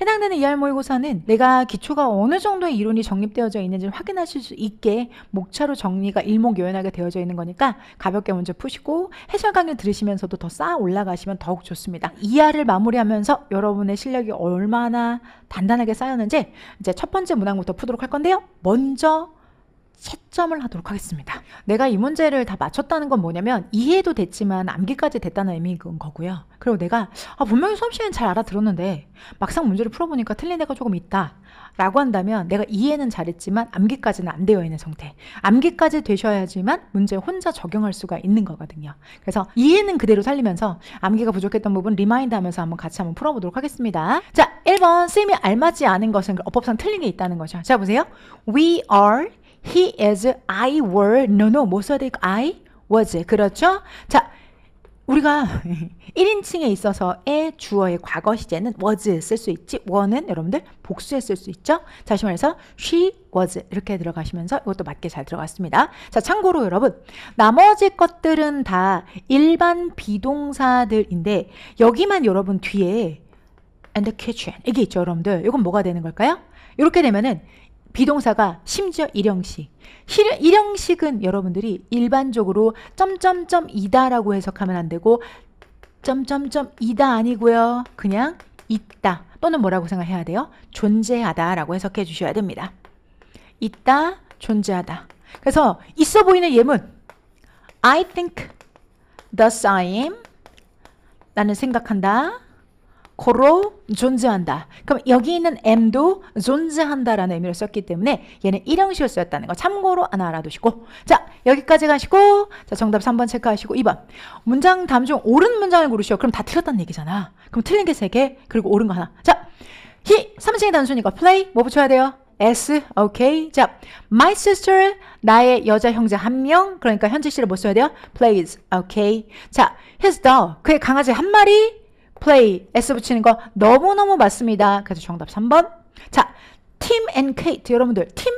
해당되는 ER 모의고사는 내가 기초가 어느 정도의 이론이 정립되어져 있는지 확인하실 수 있게 목차로 정리가 일목요연하게 되어져 있는 거니까 가볍게 먼저 푸시고 해설 강의 들으시면서도 더 쌓아 올라가시면 더욱 좋습니다. ER을 마무리하면서 여러분의 실력이 얼마나 단단하게 쌓였는지 이제 첫 번째 문항부터 푸도록 할 건데요. 먼저 채점을 하도록 하겠습니다. 내가 이 문제를 다 맞췄다는 건 뭐냐면 이해도 됐지만 암기까지 됐다는 의미인 거고요. 그리고 내가 분명히 수업 시간에 잘 알아들었는데 막상 문제를 풀어보니까 틀린 데가 조금 있다 라고 한다면 내가 이해는 잘했지만 암기까지는 안 되어 있는 상태. 암기까지 되셔야지만 문제 혼자 적용할 수가 있는 거거든요. 그래서 이해는 그대로 살리면서 암기가 부족했던 부분 리마인드 하면서 한번 같이 한번 풀어보도록 하겠습니다. 자, 1번 쌤이 알맞지 않은 것은 어법상 틀린 게 있다는 거죠. 자, 보세요. We are, he is, I were, no, 뭐 써야 될까? I was. 그렇죠? 자, 우리가 1인칭에 있어서의 주어의 과거 시제는 was 쓸 수 있지, were는 여러분들 복수에 쓸 수 있죠. 다시 말해서 she was 이렇게 들어가시면서 이것도 맞게 잘 들어갔습니다. 자, 참고로 여러분 나머지 것들은 다 일반 비동사들인데 여기만 여러분 뒤에 and the kitchen 이게 있죠. 여러분들 이건 뭐가 되는 걸까요? 이렇게 되면은 비동사가 심지어 일형식. 일형식은 여러분들이 일반적으로 점점점이다라고 해석하면 안 되고 점점점이다 아니고요. 그냥 있다 또는 뭐라고 생각해야 돼요? 존재하다라고 해석해 주셔야 됩니다. 있다, 존재하다. 그래서 있어 보이는 예문 I think, thus I am 나는 생각한다. 고로 존재한다. 그럼 여기 있는 am도 존재한다라는 의미로 썼기 때문에 얘는 일형식으로 쓰였다는 거 참고로 하나 알아두시고 자 여기까지 가시고 자 정답 3번 체크하시고 2번 문장 다음 중 옳은 문장을 고르시오. 그럼 다 틀렸다는 얘기잖아. 그럼 틀린 게 3개 그리고 옳은 거 하나. 자 he 3인칭이 단수니까 play 뭐 붙여야 돼요? S 오케이. 자 my sister 나의 여자 형제 1명 그러니까 현재 시를 뭐 써야 돼요? plays 오케이. 자 his dog 그의 강아지 1마리 play, S 붙이는 거 너무너무 맞습니다. 그래서 정답 3번. 자, Tim and Kate. 여러분들, 팀,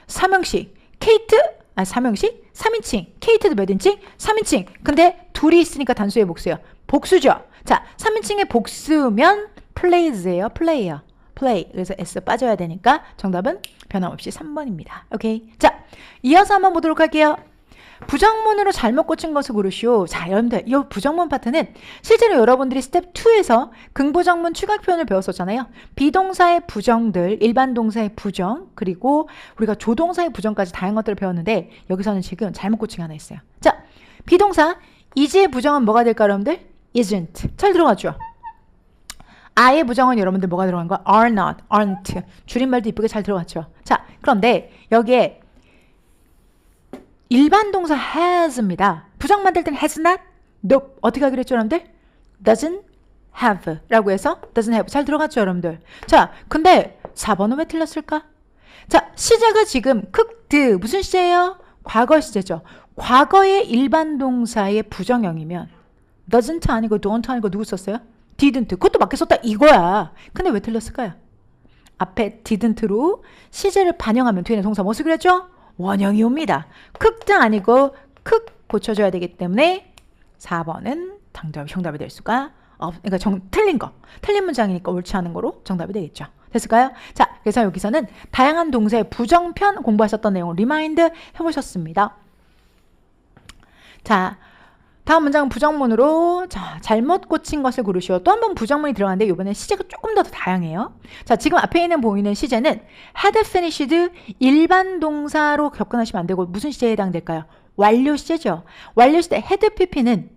3형식. Kate, 3형식, 3인칭. Kate도 몇 인칭? 3인칭. 근데 둘이 있으니까 단수의 복수예요. 복수죠. 자, 3인칭의 복수면 plays예요. play예요. play. 그래서 S 빠져야 되니까 정답은 변함없이 3번입니다. 오케이. 자, 이어서 한번 보도록 할게요. 부정문으로 잘못 꽂힌 것을 고르시오. 자, 여러분들 이 부정문 파트는 실제로 여러분들이 스텝 2에서 긍부정문 추각 표현을 배웠었잖아요. 비동사의 부정들, 일반 동사의 부정, 그리고 우리가 조동사의 부정까지 다양한 것들을 배웠는데 여기서는 지금 잘못 꽂힌 게 하나 있어요. 자, 비동사 is의 부정은 뭐가 될까 여러분들? isn't. 잘 들어갔죠? I의 부정은 여러분들 뭐가 들어간 거야? are not, aren't. 줄임말도 이쁘게 잘 들어갔죠? 자, 그런데 여기에 일반 동사 has입니다. 부정 만들 때는 has not, nope. 어떻게 하기로 했죠, 여러분들? doesn't have 라고 해서 doesn't have. 잘 들어갔죠, 여러분들? 자, 근데 4번은 왜 틀렸을까? 자, 시제가 지금 cooked. 무슨 시제예요? 과거 시제죠. 과거의 일반 동사의 부정형이면 doesn't 아니고 don't 아니고 누구 썼어요? didn't. 그것도 맞게 썼다 이거야. 근데 왜 틀렸을까요? 앞에 didn't로 시제를 반영하면 뒤에는 동사 뭐 쓰기로 했죠? 원형이 옵니다. cooked 아니고 cook 고쳐줘야 되기 때문에 4번은 정답이 될 수가 그러니까 틀린 거. 틀린 문장이니까 옳지 않은 거로 정답이 되겠죠. 됐을까요? 자, 그래서 여기서는 다양한 동사의 부정편 공부하셨던 내용을 리마인드 해보셨습니다. 자, 다음 문장은 부정문으로 자 잘못 꽂힌 것을 고르시오. 또 한 번 부정문이 들어가는데 이번엔 시제가 조금 더 다양해요. 자 지금 앞에 있는 보이는 시제는 had finished 일반 동사로 접근하시면 안 되고 무슨 시제에 해당될까요? 완료 시제죠. 완료 시제 had pp는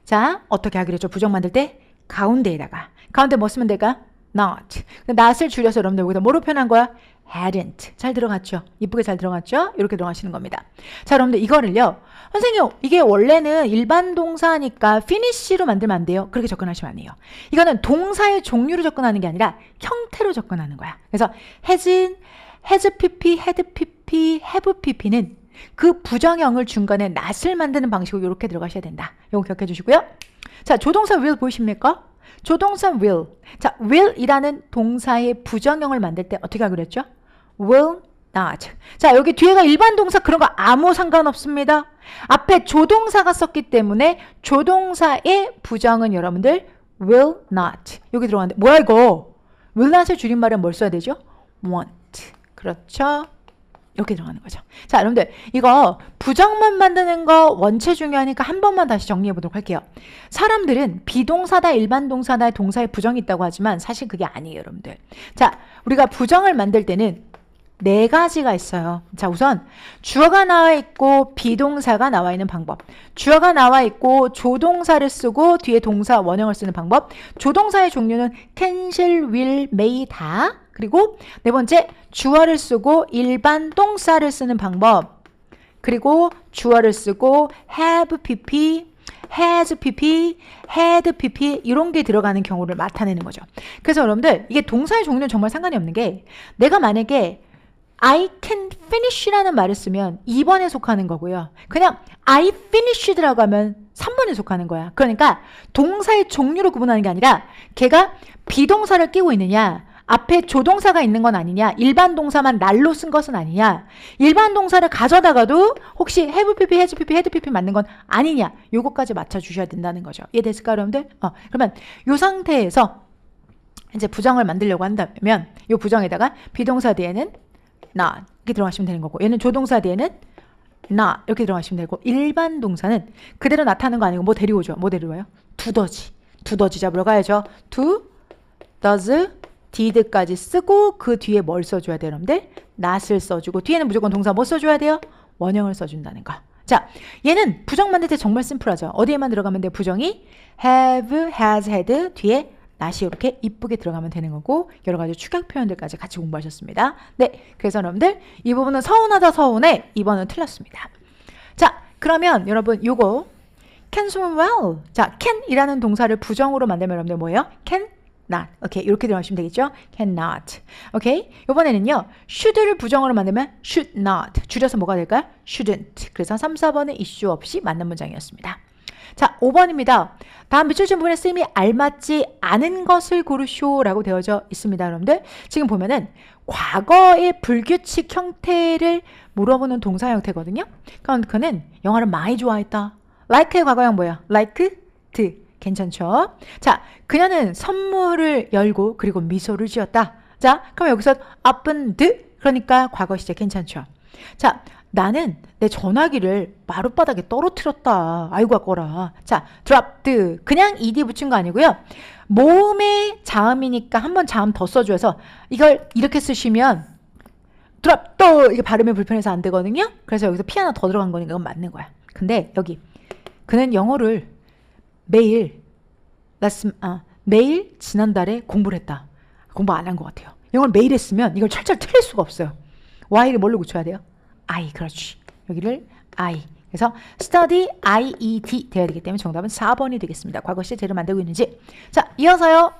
자 어떻게 하기로 했죠? 부정 만들 때 가운데에다가 가운데 뭐 쓰면 될까? not. not을 줄여서 여러분들 여기다 뭐로 표현한 거야? hadn't. 잘 들어갔죠? 이쁘게 잘 들어갔죠? 이렇게 들어가시는 겁니다. 자, 여러분들 이거를요. 선생님, 이게 원래는 일반 동사니까 finish로 만들면 안 돼요. 그렇게 접근하시면 안 돼요. 이거는 동사의 종류로 접근하는 게 아니라 형태로 접근하는 거야. 그래서 has pp, had pp, have pp는 그 부정형을 중간에 not을 만드는 방식으로 이렇게 들어가셔야 된다. 이거 기억해 주시고요. 자, 조동사 will 보이십니까? 조동사 will. 자, will이라는 동사의 부정형을 만들 때 어떻게 하기로 했죠? will not. 자, 여기 뒤에가 일반 동사 그런 거 아무 상관없습니다. 앞에 조동사가 썼기 때문에 조동사의 부정은 여러분들 will not. 여기 들어갔는데 뭐야 이거? will not의 줄임말은 뭘 써야 되죠? want. 그렇죠? 이렇게 들어가는 거죠. 자, 여러분들 이거 부정문 만드는 거 원체 중요하니까 한 번만 다시 정리해 보도록 할게요. 사람들은 비동사다 일반 동사다 동사에 부정이 있다고 하지만 사실 그게 아니에요, 여러분들. 자, 우리가 부정을 만들 때는 네 가지가 있어요. 자, 우선 주어가 나와 있고 비동사가 나와 있는 방법. 주어가 나와 있고 조동사를 쓰고 뒤에 동사 원형을 쓰는 방법. 조동사의 종류는 can, shall, will, may 다. 그리고 네 번째 주어를 쓰고 일반 동사를 쓰는 방법. 그리고 주어를 쓰고 have pp, has pp, had pp 이런 게 들어가는 경우를 나타내는 거죠. 그래서 여러분들 이게 동사의 종류는 정말 상관이 없는 게 내가 만약에 I can finish라는 말을 쓰면 2번에 속하는 거고요. 그냥 I finished라고 하면 3번에 속하는 거야. 그러니까 동사의 종류로 구분하는 게 아니라 걔가 비동사를 끼고 있느냐 앞에 조동사가 있는 건 아니냐 일반 동사만 날로 쓴 것은 아니냐 일반 동사를 가져다가도 혹시 have pp, has pp, had pp 맞는 건 아니냐 요거까지 맞춰주셔야 된다는 거죠. 이해됐을까요, 여러분들? 그러면 요 상태에서 이제 부정을 만들려고 한다면 요 부정에다가 비동사 뒤에는 not 이렇게 들어가시면 되는 거고 얘는 조동사 뒤에는 not 이렇게 들어가시면 되고 일반 동사는 그대로 나타나는 거 아니고 뭐 데려오죠. 뭐 데려와요? 두더지 잡으러 가야죠. do, does, did까지 쓰고 그 뒤에 뭘 써줘야 돼요, 여러분들? not을 써주고 뒤에는 무조건 동사 뭐 써줘야 돼요? 원형을 써준다는 거. 자, 얘는 부정 만들 때 정말 심플하죠. 어디에만 들어가면 돼요? 부정이 have, has, had 뒤에 not이 이렇게 이쁘게 들어가면 되는 거고 여러 가지 축약 표현들까지 같이 공부하셨습니다. 네, 그래서 여러분들 이 부분은 서운하다 서운해 2번은 틀렸습니다. 자, 그러면 여러분 요거 can swim well. 자, can이라는 동사를 부정으로 만들면 여러분들 뭐예요? can not. 오케이, 이렇게 들어가시면 되겠죠? can not. 오케이, 이번에는요 should를 부정으로 만들면 should not. 줄여서 뭐가 될까요? shouldn't. 그래서 3, 4번은 이슈 없이 맞는 문장이었습니다. 자, 5번입니다. 다음 밑줄 친 부분에 쓰임이 알맞지 않은 것을 고르쇼라고 되어져 있습니다, 여러분들. 지금 보면은 과거의 불규칙 형태를 물어보는 동사 형태거든요. 그럼 그는 영화를 많이 좋아했다. like의 과거형 뭐야? liked. 괜찮죠? 자, 그녀는 선물을 열고 그리고 미소를 지었다. 자, 그럼 여기서 opened 그러니까 과거 시제 괜찮죠? 자, 나는 내 전화기를 마룻바닥에 떨어뜨렸다. 아이고 아까워라. 자, dropped. 그냥 ed 붙인 거 아니고요. 모음의 자음이니까 한번 자음 더 써줘서 이걸 이렇게 쓰시면 dropped 이게 발음이 불편해서 안 되거든요. 그래서 여기서 피 하나 더 들어간 거니까 그건 맞는 거야. 근데 여기 그는 영어를 매일 지난달에 공부를 했다. 공부 안 한 것 같아요. 영어를 매일 했으면 이걸 철철 틀릴 수가 없어요. y를 뭘로 고쳐야 돼요? I, 그렇지. 여기를 I. 그래서 study, IED 돼야 되기 때문에 정답은 4번이 되겠습니다. 과거 시제 제대로 만들고 있는지. 자, 이어서요.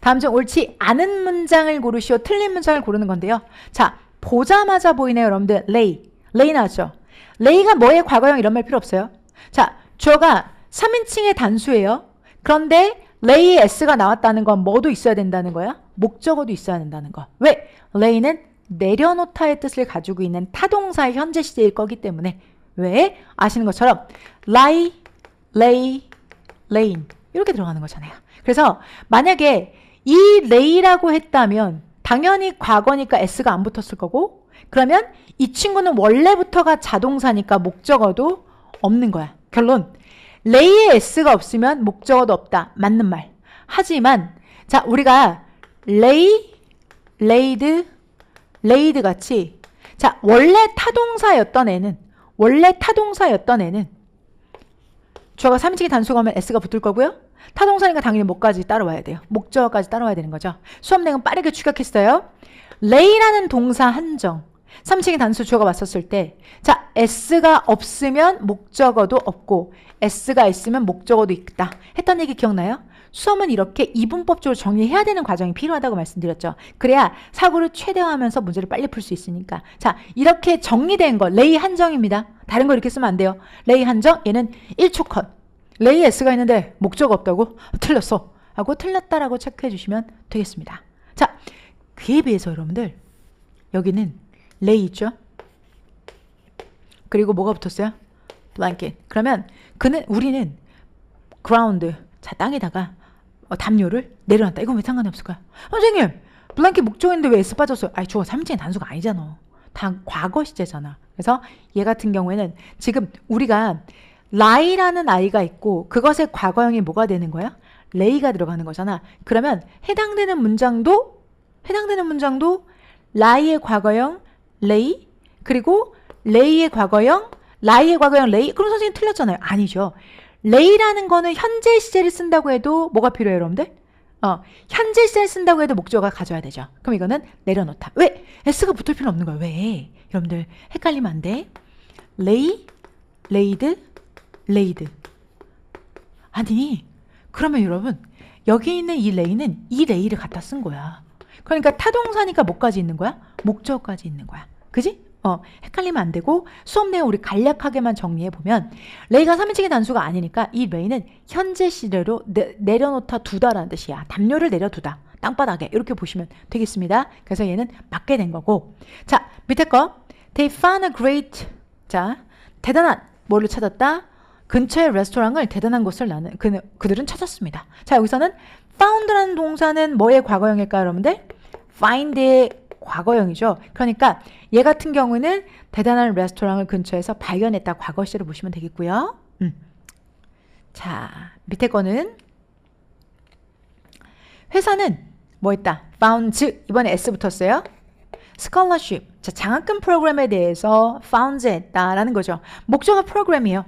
다음 중 옳지 않은 문장을 고르시오. 틀린 문장을 고르는 건데요. 자, 보자마자 보이네요, 여러분들. lay 나왔죠? lay가 뭐의 과거형 이런 말 필요 없어요. 자, 주어가 3인칭의 단수예요. 그런데 lay에 s가 나왔다는 건 뭐도 있어야 된다는 거야? 목적어도 있어야 된다는 거. 왜? lay는 내려놓다의 뜻을 가지고 있는 타동사의 현재 시제일 거기 때문에 왜? 아시는 것처럼 lie, lay, laying 이렇게 들어가는 거잖아요. 그래서 만약에 이 lay라고 했다면 당연히 과거니까 s가 안 붙었을 거고 그러면 이 친구는 원래부터가 자동사니까 목적어도 없는 거야. 결론 lay에 s가 없으면 목적어도 없다. 맞는 말. 하지만 자 우리가 lay, laid 같이 자 원래 타동사였던 애는 주어가 3인칭의 단수가 오면 s가 붙을 거고요. 타동사니까 당연히 뭐까지 따라와야 돼요. 목적어까지 따라와야 되는 거죠. 수업 내용 빠르게 추격했어요. lay라는 동사 한정 3인칭의 단수 주어가 왔었을 때 자 s가 없으면 목적어도 없고 s가 있으면 목적어도 있다 했던 얘기 기억나요? 수험은 이렇게 이분법적으로 정리해야 되는 과정이 필요하다고 말씀드렸죠. 그래야 사고를 최대화하면서 문제를 빨리 풀 수 있으니까. 자, 이렇게 정리된 거 레이 한정입니다. 다른 거 이렇게 쓰면 안 돼요. 레이 한정 얘는 1초 컷. 레이 s가 있는데 목적 없다고? 틀렸어. 하고 틀렸다라고 체크해 주시면 되겠습니다. 자, 그에 비해서 여러분들 여기는 레이 있죠? 그리고 뭐가 붙었어요? blanket. 그러면 우리는 ground. 자, 땅에다가 담요를 내려놨다. 이건 왜 상관이 없을까요? 선생님, 블랭킷 목적인데 왜 S 빠졌어요? 아니, 주어 3인칭 단수가 아니잖아. 다 과거 시제잖아. 그래서 얘 같은 경우에는 지금 우리가 라이라는 아이가 있고 그것의 과거형이 뭐가 되는 거야? 레이가 들어가는 거잖아. 그러면 해당되는 문장도 라이의 과거형 레이, 그리고 레이의 과거형 라이의 과거형 레이. 그럼 선생님 틀렸잖아요. 아니죠. 레이라는 거는 현재 시제를 쓴다고 해도 뭐가 필요해요, 여러분들? 현재 시제를 쓴다고 해도 목적어가 가져야 되죠. 그럼 이거는 내려놓다. 왜? S가 붙을 필요 없는 거야. 왜? 여러분들 헷갈리면 안 돼. 레이, 레이드, 레이드. 아니, 그러면 여러분 여기 있는 이 레이는 이 레이를 갖다 쓴 거야. 그러니까 타동사니까 뭐까지 있는 거야? 목적어까지 있는 거야. 그지? 헷갈리면 안 되고 수업 내용 우리 간략하게만 정리해 보면 레이가 3인칭의 단수가 아니니까 이 레이는 현재 시제로 내려놓다 두다라는 뜻이야. 담요를 내려두다. 땅바닥에 이렇게 보시면 되겠습니다. 그래서 얘는 맞게 된 거고. 자, 밑에 거 They found a great. 자, 대단한 뭐를 찾았다? 근처의 레스토랑을 대단한 곳을 그들은 찾았습니다. 자, 여기서는 found라는 동사는 뭐의 과거형일까요, 여러분들? find의 과거형이죠. 그러니까 얘 같은 경우는 대단한 레스토랑을 근처에서 발견했다. 과거 시제로 보시면 되겠고요. 자, 밑에 거는 회사는 뭐 했다? found. 이번에 S 붙었어요. scholarship. 자, 장학금 프로그램에 대해서 found 했다라는 거죠. 목적어 프로그램이에요.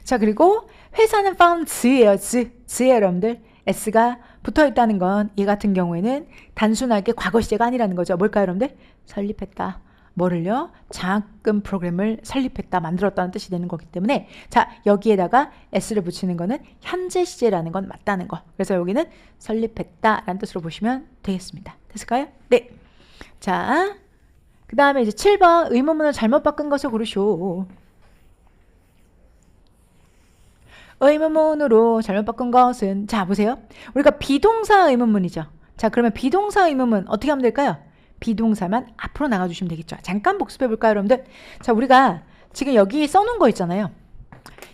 자, 그리고 회사는 found예요. 즈예요, 여러분들. S가 붙어있다는 건 얘 같은 경우에는 단순하게 과거 시제가 아니라는 거죠. 뭘까요, 여러분들? 설립했다. 뭐를요? 장학금 프로그램을 설립했다, 만들었다는 뜻이 되는 거기 때문에 자, 여기에다가 S를 붙이는 거는 현재 시제라는 건 맞다는 거. 그래서 여기는 설립했다라는 뜻으로 보시면 되겠습니다. 됐을까요? 네. 자, 그 다음에 이제 7번 의문문을 잘못 바꾼 것을 고르시오. 의문문으로 잘못 바꾼 것은 자, 보세요. 우리가 비동사 의문문이죠. 자, 그러면 비동사 의문문 어떻게 하면 될까요? 비동사만 앞으로 나가주시면 되겠죠. 잠깐 복습해 볼까요, 여러분들? 자, 우리가 지금 여기 써놓은 거 있잖아요.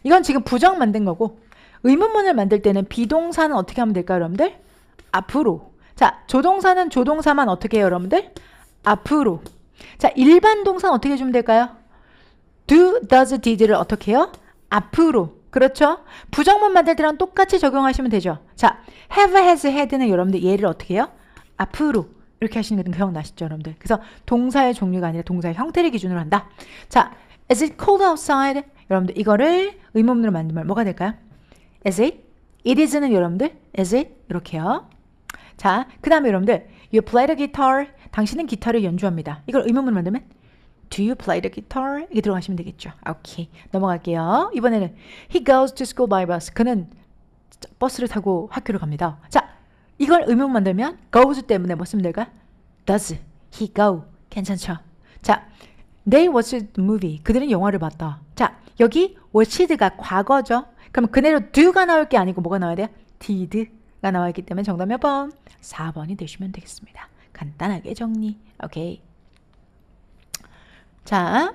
이건 지금 부정 만든 거고 의문문을 만들 때는 비동사는 어떻게 하면 될까요, 여러분들? 앞으로. 자, 조동사는 조동사만 어떻게 해요, 여러분들? 앞으로. 자, 일반 동사는 어떻게 해주면 될까요? do, does, did를 어떻게 해요? 앞으로. 그렇죠? 부정문 만들 때랑 똑같이 적용하시면 되죠. 자, have, has, had는 여러분들 얘를 어떻게 해요? 앞으로 이렇게 하시는 거 기억나시죠, 여러분들? 그래서 동사의 종류가 아니라 동사의 형태를 기준으로 한다. 자, is it cold outside? 여러분들 이거를 의문문으로 만들면 뭐가 될까요? is it? it is는 여러분들 is it? 이렇게요. 자, 그 다음에 여러분들 you play the guitar. 당신은 기타를 연주합니다. 이걸 의문문으로 만들면 Do you play the guitar? 이렇게 들어가시면 되겠죠. 오케이. 넘어갈게요. 이번에는 He goes to school by bus. 그는 버스를 타고 학교를 갑니다. 자, 이걸 의문 만들면 goes 때문에 뭐 쓰면 될까? Does he go? 괜찮죠? 자, They watched the movie. 그들은 영화를 봤다. 자, 여기 watched가 과거죠. 그럼 그대로 do가 나올 게 아니고 뭐가 나와야 돼요? did가 나와 있기 때문에 정답 몇 번? 4번이 되시면 되겠습니다. 간단하게 정리. 오케이. 자,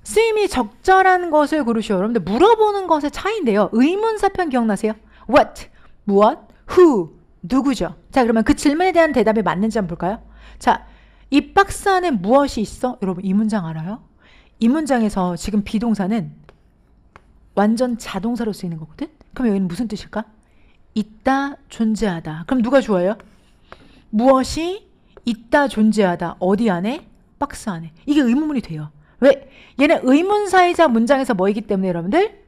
쓰임이 적절한 것을 고르시오. 여러분들 물어보는 것의 차이인데요. 의문사편 기억나세요? What? 무엇? Who? 누구죠? 자, 그러면 그 질문에 대한 대답이 맞는지 한번 볼까요? 자, 이 박스 안에 무엇이 있어? 여러분 이 문장 알아요? 이 문장에서 지금 비동사는 완전 자동사로 쓰이는 거거든? 그럼 여기는 무슨 뜻일까? 있다, 존재하다. 그럼 누가 주어요? 무엇이 있다, 존재하다. 어디 안에? 박스 안에. 이게 의문문이 돼요. 왜? 얘는 의문사이자 문장에서 뭐이기 때문에 여러분들?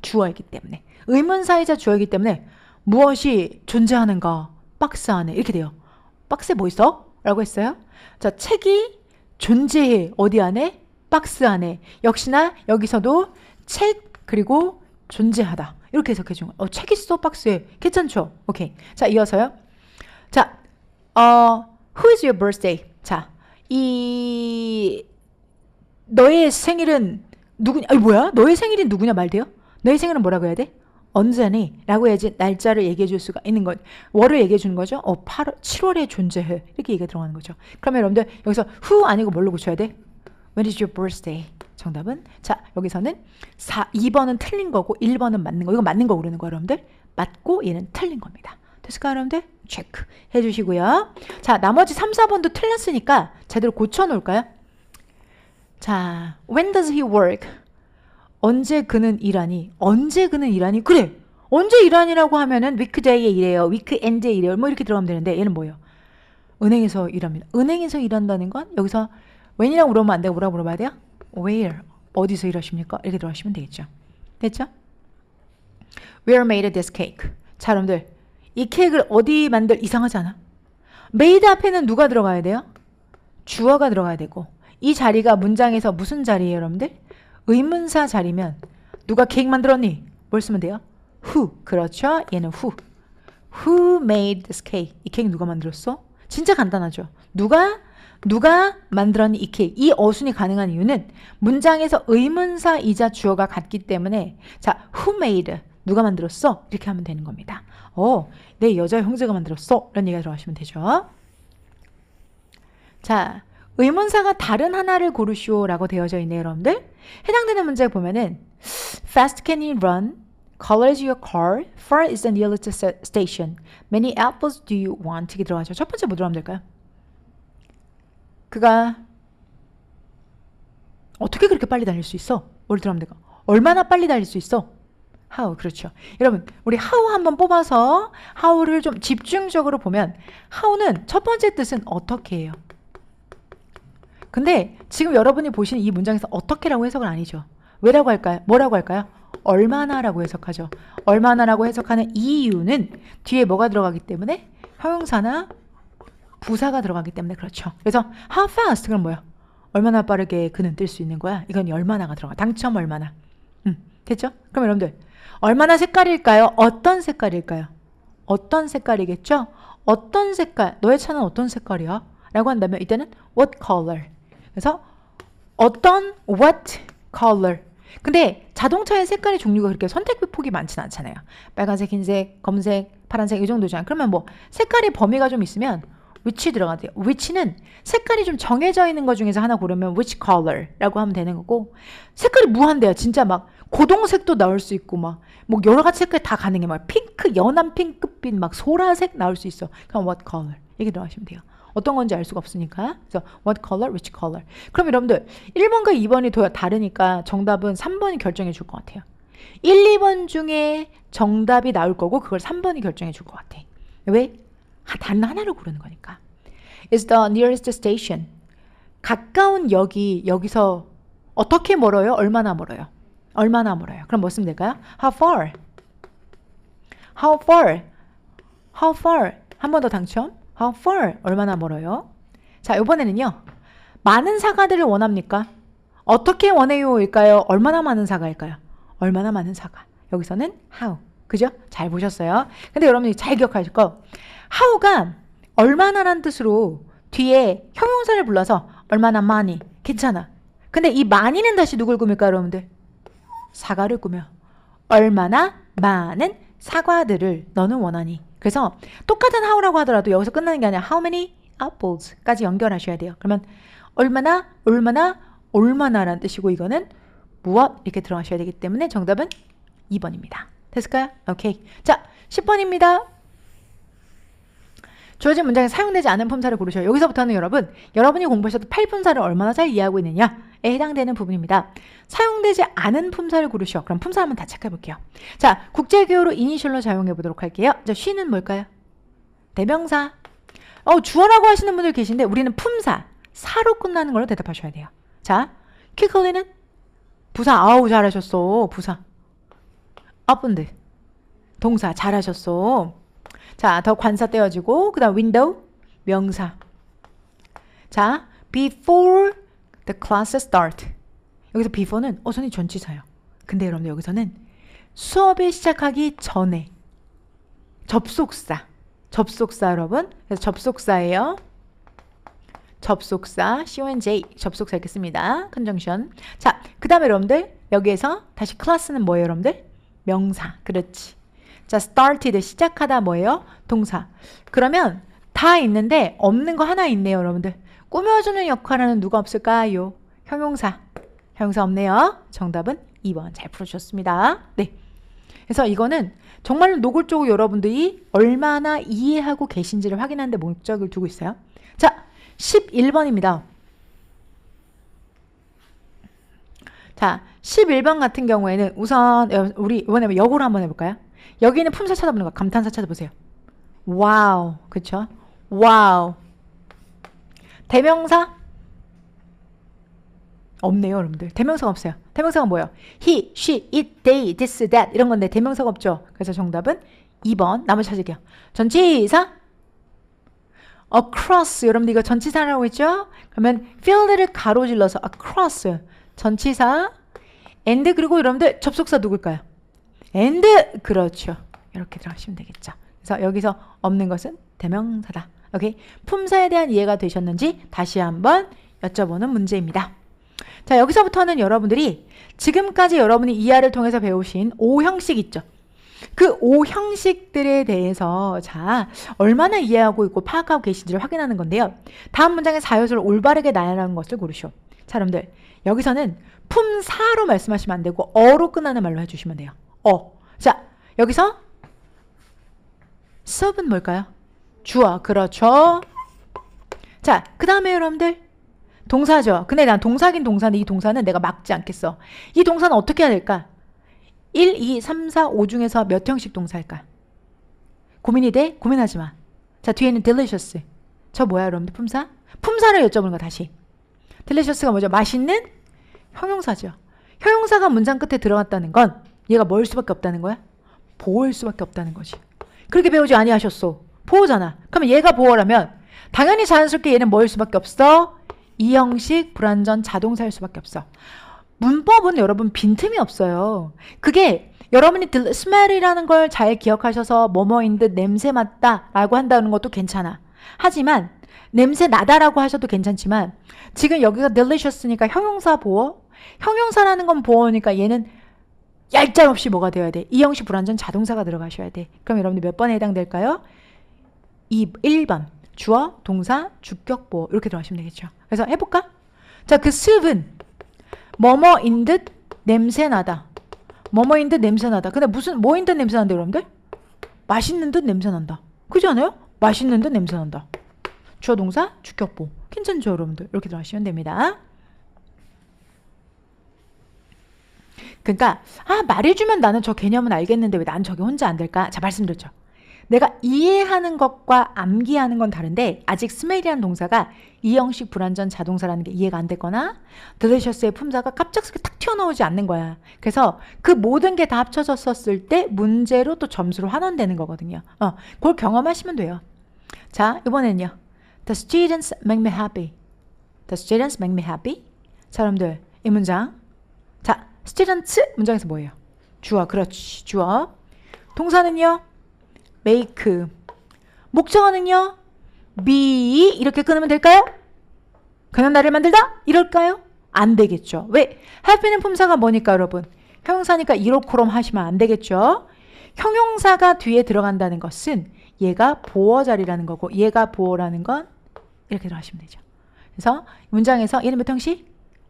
주어이기 때문에. 의문사이자 주어이기 때문에 무엇이 존재하는가? 박스 안에. 이렇게 돼요. 박스에 뭐 있어? 라고 했어요. 자, 책이 존재해. 어디 안에? 박스 안에. 역시나 여기서도 책 그리고 존재하다. 이렇게 해석해 준 거예요. 책 있어 박스에. 괜찮죠? 오케이. 자, 이어서요. 자, who is your birthday? 자, 너의 생일은 누구냐? 아니 뭐야? 너의 생일이 누구냐 말돼요? 너의 생일은 뭐라고 해야 돼? 언제니? 라고 해야지 날짜를 얘기해 줄 수가 있는 것. 월을 얘기해 주는 거죠. 7월에 존재해. 이렇게 얘기가 들어가는 거죠. 그러면 여러분들 여기서 who 아니고 뭘로 고쳐야 돼? When is your birthday? 정답은 자, 여기서는 2번은 틀린 거고 1번은 맞는 거. 이거 맞는 거 고르는 거예요, 여러분들. 맞고 얘는 틀린 겁니다. 됐을까요, 여러분들? 체크 해주시고요. 자, 나머지 3, 4번도 틀렸으니까 제대로 고쳐놓을까요? 자, when does he work? 언제 그는 일하니? 언제 그는 일하니? 그래! 언제 일하니라고 하면은 weekday에 일해요. weekend에 일해요. 뭐 이렇게 들어가면 되는데 얘는 뭐예요? 은행에서 일합니다. 은행에서 일한다는 건 여기서 when이라고 물어보면 안 되고 뭐라고 물어봐야 돼요? where? 어디서 일하십니까? 이렇게 들어가시면 되겠죠. 됐죠? Where made this cake? 자, 여러분들 이 케이크를 어디 이상하지 않아? made 앞에는 누가 들어가야 돼요? 주어가 들어가야 되고 이 자리가 문장에서 무슨 자리예요, 여러분들? 의문사 자리면 누가 케이크 만들었니? 뭘 쓰면 돼요? Who. 그렇죠? 얘는 who made this cake? 이 케이크 누가 만들었어? 진짜 간단하죠? 누가 만들었니 이 케이크? 이 어순이 가능한 이유는 문장에서 의문사이자 주어가 같기 때문에 자, who made? 누가 만들었어? 이렇게 하면 되는 겁니다. 내 여자 형제가 만들었어. 이런 얘기가 들어가시면 되죠. 자, 의문사가 다른 하나를 고르시오 라고 되어져 있네요, 여러분들. 해당되는 문제 보면은 Fast can you run? Color is your car? Far is the nearest station? Many apples do you want? 이게 들어가죠. 첫 번째 뭐 들어가면 될까요? 그가 어떻게 그렇게 빨리 달릴 수 있어? 뭘 들어가면 될까? 얼마나 빨리 달릴 수 있어? How. 그렇죠. 여러분 우리 how 한번 뽑아서 how를 좀 집중적으로 보면 how는 첫 번째 뜻은 어떻게 해요. 근데 지금 여러분이 보시는 이 문장에서 어떻게라고 해석은 아니죠. 왜라고 할까요? 뭐라고 할까요? 얼마나라고 해석하죠. 얼마나라고 해석하는 이유는 뒤에 뭐가 들어가기 때문에 형용사나 부사가 들어가기 때문에 그렇죠. 그래서 how fast 그럼 뭐야? 얼마나 빠르게 그는 뛸 수 있는 거야? 이건 얼마나가 들어가. 당첨 얼마나. 됐죠? 그럼 여러분들 얼마나 색깔일까요? 어떤 색깔일까요? 어떤 색깔이겠죠? 어떤 색깔? 너의 차는 어떤 색깔이야? 라고 한다면 이때는 what color. 그래서 어떤 what color. 근데 자동차의 색깔의 종류가 그렇게 선택 폭이 많지는 않잖아요. 빨간색, 흰색, 검은색, 파란색 이 정도잖아요. 그러면 뭐 색깔의 범위가 좀 있으면 which 들어가야 돼요. which는 색깔이 좀 정해져 있는 것 중에서 하나 고르면 which color라고 하면 되는 거고 색깔이 무한대요. 진짜 막 고동색도 나올 수 있고 막 뭐 여러 가지 색깔 다 가능해. 막 핑크, 연한 핑크빛, 막 소라색 나올 수 있어. 그럼 what color 이렇게 들어가시면 돼요. 어떤 건지 알 수가 없으니까. 그래서 what color, which color. 그럼 여러분들 1번과 2번이 다르니까 정답은 3번이 결정해 줄 것 같아요. 1, 2번 중에 정답이 나올 거고 그걸 3번이 결정해 줄 것 같아. 왜? 단 하나를 고르는 거니까. Is the nearest station. 가까운 역이 여기서 어떻게 멀어요? 얼마나 멀어요? 얼마나 멀어요? 그럼 뭐 쓰면 될까요? How far? How far? How far? 한 번 더 당첨. How far? 얼마나 멀어요? 자, 이번에는요. 많은 사과들을 원합니까? 어떻게 원해요일까요? 얼마나 많은 사과일까요? 얼마나 많은 사과. 여기서는 how. 그죠? 잘 보셨어요. 근데 여러분이 잘 기억하실 거 how가 얼마나란 뜻으로 뒤에 형용사를 불러서 얼마나 많이. 괜찮아. 근데 이 많이는 다시 누굴 꾸밀까 여러분들? 사과를 꾸며. 얼마나 많은 사과들을 너는 원하니. 그래서 똑같은 how라고 하더라도 여기서 끝나는 게 아니라 how many apples까지 연결하셔야 돼요. 그러면 얼마나라는 뜻이고 이거는 무엇 이렇게 들어가셔야 되기 때문에 정답은 2번입니다. 됐을까요? 오케이. 자, 10번입니다. 주어진 문장에 사용되지 않은 품사를 고르셔요. 여기서부터는 여러분이 공부하셨던 8품사를 얼마나 잘 이해하고 있느냐에 해당되는 부분입니다. 사용되지 않은 품사를 고르셔. 그럼 품사 한번 다 체크해 볼게요. 자, 국제기호로 이니셜로 사용해 보도록 할게요. 자, she는 뭘까요? 대명사. 주어라고 하시는 분들 계신데 우리는 품사, 사로 끝나는 걸로 대답하셔야 돼요. 자, quickly는 부사. 아우 잘하셨어. 부사. up인데 동사 잘하셨어. 자, 더 관사 떼어지고 그 다음 window 명사. 자, before the class start. 여기서 before는 선생님 전치사예요. 근데 여러분들 여기서는 수업이 시작하기 전에 접속사 여러분. 그래서 접속사예요. 접속사 conj 접속사 읽겠습니다. conjunction. 자, 그 다음에 여러분들 여기에서 다시 클래스는 뭐예요 여러분들? 명사. 그렇지. 자, started 시작하다 뭐예요? 동사. 그러면 다 있는데 없는 거 하나 있네요 여러분들. 꾸며주는 역할은 누가 없을까요? 형용사. 형용사 없네요. 정답은 2번 잘 풀어주셨습니다. 네. 그래서 이거는 정말로 노골적으로 여러분들이 얼마나 이해하고 계신지를 확인하는 데 목적을 두고 있어요. 자, 11번입니다. 자, 11번 같은 경우에는 우선 우리 이번에 역으로 한번 해볼까요? 여기는 품사 찾아보는 거, 감탄사 찾아보세요. 와우, 그쵸? 와우. 대명사? 없네요, 여러분들. 대명사가 없어요. 대명사가 뭐예요? he, she, it, they, this, that 이런 건데 대명사가 없죠. 그래서 정답은 2번. 나머지 찾을게요. 전치사? across. 여러분들 이거 전치사라고 했죠? 그러면 field를 가로질러서 across. 전치사. and 그리고 여러분들 접속사 누굴까요? and. 그렇죠. 이렇게 들어가시면 되겠죠. 그래서 여기서 없는 것은 대명사다. 오케이? 품사에 대한 이해가 되셨는지 다시 한번 여쭤보는 문제입니다. 자, 여기서부터는 여러분들이 지금까지 여러분이 이하를 통해서 배우신 5형식 있죠. 그 5형식들에 대해서 자, 얼마나 이해하고 있고 파악하고 계신지를 확인하는 건데요. 다음 문장의 사요소를 올바르게 나열하는 것을 고르시오. 자, 여러분들 여기서는 품사로 말씀하시면 안 되고 어로 끝나는 말로 해주시면 돼요. 자, 여기서 수업은 뭘까요? 주어. 그렇죠. 자, 그 다음에 여러분들 동사죠. 근데 난 동사긴 동사인데 이 동사는 내가 막지 않겠어. 이 동사는 어떻게 해야 될까? 1, 2, 3, 4, 5 중에서 몇 형식 동사일까? 고민이 돼? 고민하지 마. 자, 뒤에는 delicious. 저 뭐야 여러분들? 품사? 품사를 여쭤보는 거 다시. delicious가 뭐죠? 맛있는? 형용사죠. 형용사가 문장 끝에 들어갔다는 건 얘가 뭘 수밖에 없다는 거야? 보호일 수밖에 없다는 거지. 그렇게 배우지 아니하셨어. 보호잖아. 그러면 얘가 보호라면 당연히 자연스럽게 얘는 뭐일 수밖에 없어? 이 형식 불완전 자동사일 수밖에 없어. 문법은 여러분 빈틈이 없어요. 그게 여러분이 smell이라는 걸 잘 기억하셔서 뭐뭐인 듯 냄새 맡다 라고 한다는 것도 괜찮아. 하지만 냄새 나다라고 하셔도 괜찮지만 지금 여기가 delicious니까 형용사 보호? 형용사라는 건 보호니까 얘는 얄짤없이 뭐가 되어야 돼? 이 형식 불완전 자동사가 들어가셔야 돼. 그럼 여러분들 몇 번에 해당될까요? 1번. 주어, 동사, 주격보호 이렇게 들어가시면 되겠죠. 그래서 해볼까? 자, 그 습은 뭐뭐인 듯 냄새나다. 뭐뭐인 듯 냄새나다. 근데 무슨 뭐인 듯 냄새난다 여러분들? 맛있는 듯 냄새난다. 그렇지 않아요? 맛있는 듯 냄새난다. 주어, 동사, 주격보호. 괜찮죠 여러분들? 이렇게 들어가시면 됩니다. 그러니까 말해주면 나는 저 개념은 알겠는데 왜 난 저게 혼자 안 될까? 자, 말씀드렸죠. 내가 이해하는 것과 암기하는 건 다른데 아직 smell이라는 동사가 이 형식 불완전 자동사라는 게 이해가 안 됐거나 delicious의 품사가 갑작스럽게 탁 튀어나오지 않는 거야. 그래서 그 모든 게 다 합쳐졌었을 때 문제로 또 점수로 환원되는 거거든요. 그걸 경험하시면 돼요. 자, 이번에는요. The students make me happy. The students make me happy. 자, 여러분들 이 문장. 자, students 문장에서 뭐예요? 주어. 그렇지. 주어. 동사는요. make. 목적어는요. be. 이렇게 끊으면 될까요? 그는 나를 만들다? 이럴까요? 안 되겠죠. 왜? happy는 품사가 뭐니까 여러분? 형용사니까 이렇게럼 하시면 안 되겠죠. 형용사가 뒤에 들어간다는 것은 얘가 보어 자리라는 거고 얘가 보어라는 건 이렇게 들어가시면 되죠. 그래서 문장에서 얘는 몇 형식?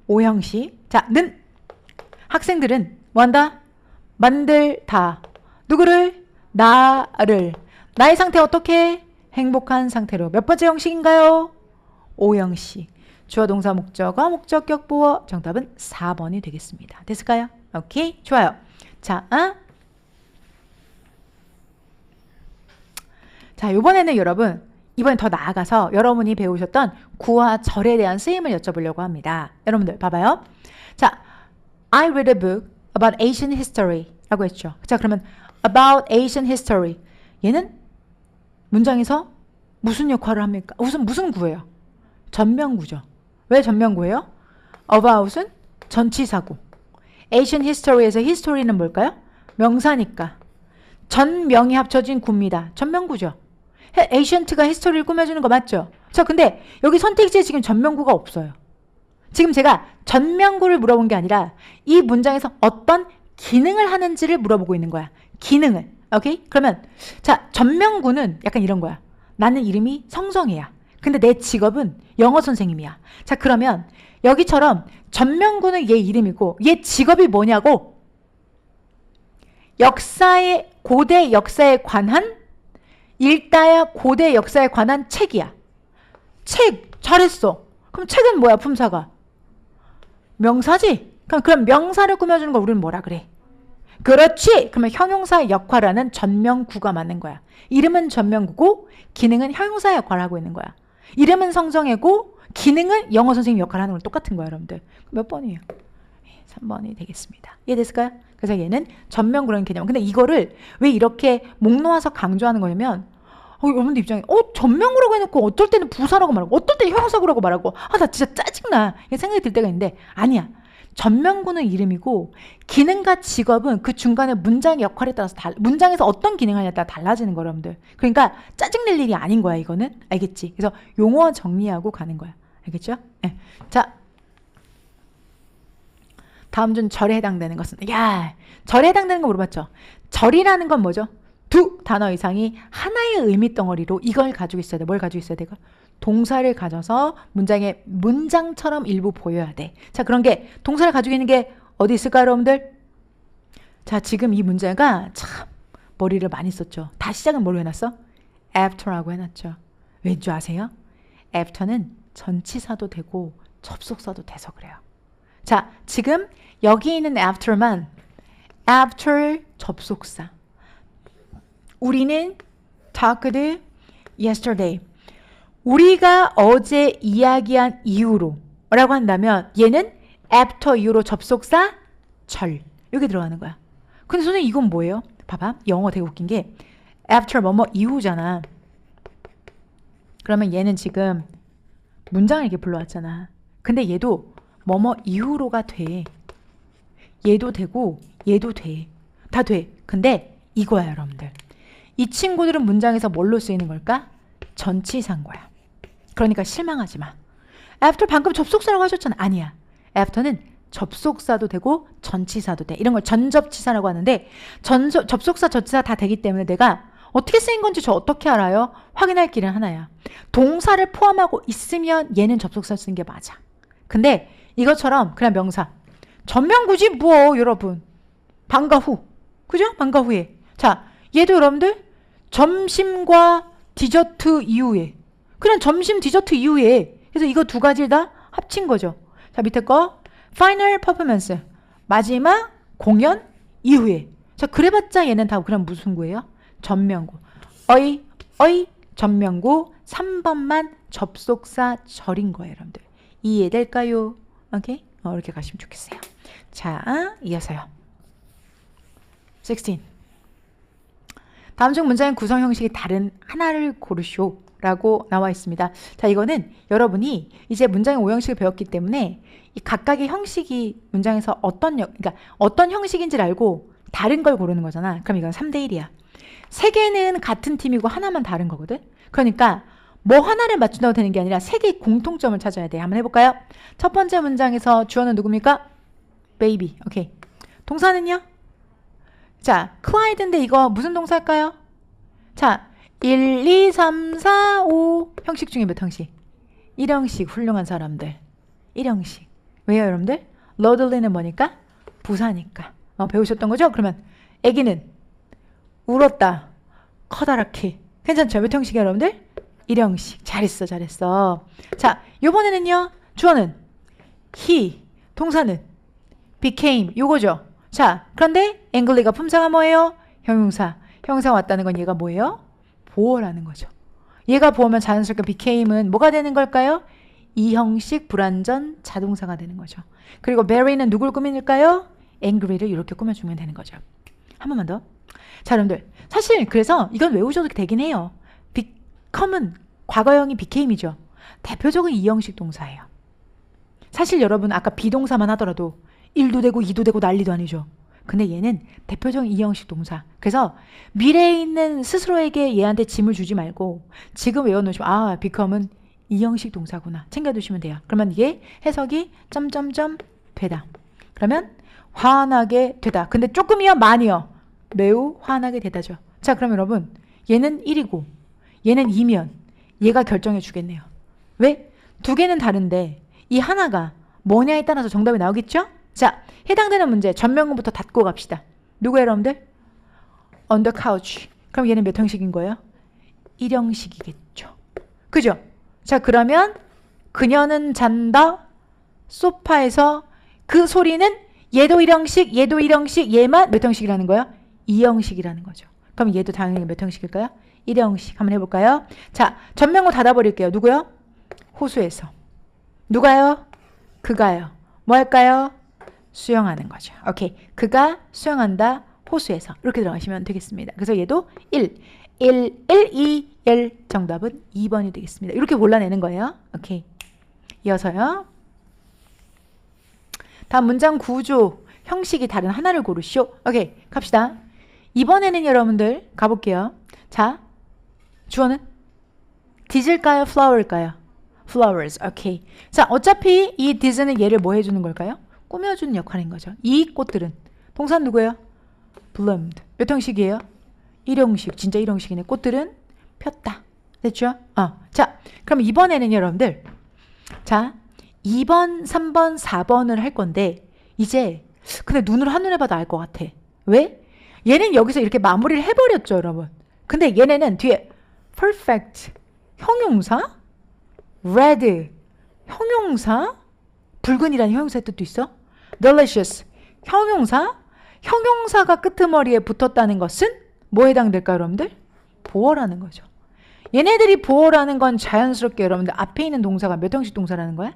5형식. 자, 는 학생들은 뭐한다? 만들다. 누구를? 나를. 나의 상태 어떻게? 행복한 상태로. 몇 번째 형식인가요? 5형식. 주어, 동사, 목적어, 목적격, 보어. 정답은 4번이 되겠습니다. 됐을까요? 오케이, 좋아요. 자, 자, 이번에는 여러분, 이번에 더 나아가서 여러분이 배우셨던 구와 절에 대한 쓰임을 여쭤보려고 합니다. 여러분들 봐봐요. 자, I read a book about Asian history 라고 했죠. 자, 그러면 about Asian history. 얘는 문장에서 무슨 역할을 합니까? 무슨 구예요? 전명구죠. 왜 전명구예요? about은 전치사고. Asian history에서 history는 뭘까요? 명사니까. 전명이 합쳐진 구입니다. 전명구죠. ancient가 history를 꾸며주는 거 맞죠? 자, 근데 여기 선택지에 지금 전명구가 없어요. 지금 제가 전명구를 물어본 게 아니라 이 문장에서 어떤 기능을 하는지를 물어보고 있는 거야. 기능을. 오케이? 그러면 자, 전명구는 약간 이런 거야. 나는 이름이 성성이야. 근데 내 직업은 영어 선생님이야. 자, 그러면 여기처럼 전명구는 얘 이름이고 얘 직업이 뭐냐고 역사의 고대 역사에 관한 읽다야 고대 역사에 관한 책이야. 책 잘했어. 그럼 책은 뭐야? 품사가 명사지. 그럼 명사를 꾸며주는 걸 우리는 뭐라 그래? 그렇지. 그러면 형용사의 역할하는 전명구가 맞는 거야. 이름은 전명구고 기능은 형용사의 역할을 하고 있는 거야. 이름은 성정애고 기능은 영어 선생님 역할을 하는 건 똑같은 거야, 여러분들. 몇 번이에요? 3번이 되겠습니다. 이해됐을까요? 그래서 얘는 전명구라는 개념. 근데 이거를 왜 이렇게 목 놓아서 강조하는 거냐면 여러분들 입장에 전명구라고 해놓고 어떨 때는 부사라고 말하고 어떨 때는 형용사구라고 말하고 나 진짜 짜증나. 이게 생각이 들 때가 있는데 아니야. 전명구는 이름이고 기능과 직업은 그 중간에 문장의 역할에 따라서 문장에서 어떤 기능을 하냐에 따라 달라지는 거야, 여러분들. 그러니까 짜증낼 일이 아닌 거야, 이거는. 알겠지? 그래서 용어 정리하고 가는 거야. 알겠죠? 네. 자, 다음 중 절에 해당되는 것은 절에 해당되는 거 물어봤죠? 절이라는 건 뭐죠? 두 단어 이상이 하나의 의미 덩어리로 이걸 가지고 있어야 돼. 뭘 가지고 있어야 돼? 동사를 가져서 문장처럼 일부 보여야 돼. 자, 그런 게 동사를 가지고 있는 게 어디 있을까요, 여러분들? 자, 지금 이 문제가 참 머리를 많이 썼죠. 다 시작은 뭘로 해놨어? after라고 해놨죠. 왠 줄 아세요? after는 전치사도 되고 접속사도 돼서 그래요. 자, 지금 여기 있는 after만 after 접속사. 우리는 talked yesterday. 우리가 어제 이야기한 이후로 라고 한다면 얘는 after 이후로 접속사 절. 여기 들어가는 거야. 근데 선생님 이건 뭐예요? 봐봐. 영어 되게 웃긴 게 after 뭐뭐 이후잖아. 그러면 얘는 지금 문장을 이렇게 불러왔잖아. 근데 얘도 뭐뭐 이후로가 돼. 얘도 되고 얘도 돼. 다 돼. 근데 이거야, 여러분들. 이 친구들은 문장에서 뭘로 쓰이는 걸까? 전치사인 거야. 그러니까 실망하지 마. after 방금 접속사라고 하셨잖아. 아니야. after는 접속사도 되고 전치사도 돼. 이런 걸 전접치사라고 하는데 접속사, 전치사 다 되기 때문에 내가 어떻게 쓰인 건지 저 어떻게 알아요? 확인할 길은 하나야. 동사를 포함하고 있으면 얘는 접속사 쓰는 게 맞아. 근데 이것처럼 그냥 명사. 전명구지 뭐 여러분. 방과 후. 그죠? 방과 후에. 자, 얘도 여러분들 점심과 디저트 이후에. 그냥 점심 디저트 이후에. 그래서 이거 두 가지를 다 합친 거죠. 자, 밑에 거 final performance. 마지막 공연 이후에. 자, 그래봤자 얘는 다 그냥 무슨 구예요? 전명구. 어이 전명구. 3번만 접속사 절인 거예요, 여러분들. 이해될까요? 오케이? 이렇게 가시면 좋겠어요. 자, 이어서요. 16. 다음 중 문장의 구성 형식이 다른 하나를 고르시오 라고 나와 있습니다. 자, 이거는 여러분이 이제 문장의 5형식을 배웠기 때문에 이 각각의 형식이 문장에서 어떤 형식인지를 알고 다른 걸 고르는 거잖아. 그럼 이건 3대1이야. 세 개는 같은 팀이고 하나만 다른 거거든. 그러니까 뭐 하나를 맞춘다고 되는 게 아니라 세 개의 공통점을 찾아야 돼. 한번 해볼까요? 첫 번째 문장에서 주어는 누굽니까? baby. 오케이. 동사는요? 자, 클라이드인데 이거 무슨 동사일까요? 자, 1, 2, 3, 4, 5 형식 중에 몇 형식? 1형식. 훌륭한 사람들. 1형식. 왜요, 여러분들? 러들리는 뭐니까? 부사니까. 배우셨던 거죠? 그러면 애기는 울었다. 커다랗게. 괜찮죠? 몇 형식이에요, 여러분들? 1형식. 잘했어. 자, 요번에는요. 주어는 he. 동사는 became. 요거죠. 자, 그런데 앵글리가 품사가 뭐예요? 형용사. 형용사 왔다는 건 얘가 뭐예요? 보어라는 거죠. 얘가 보어면 자연스럽게 became은 뭐가 되는 걸까요? 2형식 불완전 자동사가 되는 거죠. 그리고 Mary는 누굴 꾸밀까요? angry를 이렇게 꾸며주면 되는 거죠. 한 번만 더. 자, 여러분들. 사실 그래서 이건 외우셔도 되긴 해요. become은 과거형이 became이죠. 대표적인 2형식 동사예요. 사실 여러분 아까 비동사만 하더라도 1도 되고 2도 되고 난리도 아니죠. 근데 얘는 대표적인 2형식 동사. 그래서 미래에 있는 스스로에게 얘한테 짐을 주지 말고 지금 외워놓으시면 become은 2형식 동사구나. 챙겨두시면 돼요. 그러면 이게 해석이 점점점 되다. 그러면 화나게 되다. 근데 조금이요? 많이요? 매우 화나게 되다죠. 자, 그럼 여러분 얘는 1이고 얘는 2면 얘가 결정해 주겠네요. 왜? 두 개는 다른데 이 하나가 뭐냐에 따라서 정답이 나오겠죠? 자, 해당되는 문제 전명구부터 닫고 갑시다. 누구예요, 여러분들? on the couch. 그럼 얘는 몇 형식인 거예요? 1형식이겠죠. 그죠? 자, 그러면 그녀는 잔다. 소파에서 그 소리는 얘도 1형식, 얘도 1형식, 얘만 몇 형식이라는 거예요? 2형식이라는 거죠. 그럼 얘도 당연히 몇 형식일까요? 1형식. 한번 해볼까요? 자, 전명호 닫아버릴게요. 누구요? 호수에서. 누가요? 그가요. 뭐 할까요? 수영하는 거죠. 오케이. 그가 수영한다. 호수에서. 이렇게 들어가시면 되겠습니다. 그래서 얘도 1, 2, 1. 정답은 2번이 되겠습니다. 이렇게 골라내는 거예요. 오케이. 이어서요. 다음 문장 구조, 형식이 다른 하나를 고르시오. 오케이. 갑시다. 이번에는 여러분들 가볼게요. 자, 주어는 dis일까요? flower일까요? flowers. 오케이. 자, 어차피 이 dis는 얘를 뭐 해주는 걸까요? 꾸며주는 역할인 거죠. 이 꽃들은 동사는 누구예요? bloomed. 몇 형식이에요? 1형식. 진짜 1형식이네. 꽃들은 폈다. 됐죠? 자, 그럼 이번에는 여러분들, 자, 2번, 3번, 4번을 할 건데, 이제 근데 눈으로 한눈에 봐도 알 것 같아. 왜? 얘는 여기서 이렇게 마무리를 해버렸죠, 여러분. 근데 얘네는 뒤에 perfect, 형용사, red, 형용사, 붉은이라는 형용사의 뜻도 있어. delicious, 형용사, 형용사가 끄트머리에 붙었다는 것은 뭐에 해당될까요, 여러분들? 보어라는 거죠. 얘네들이 보어라는 건 자연스럽게 여러분들 앞에 있는 동사가 몇 형식 동사라는 거야?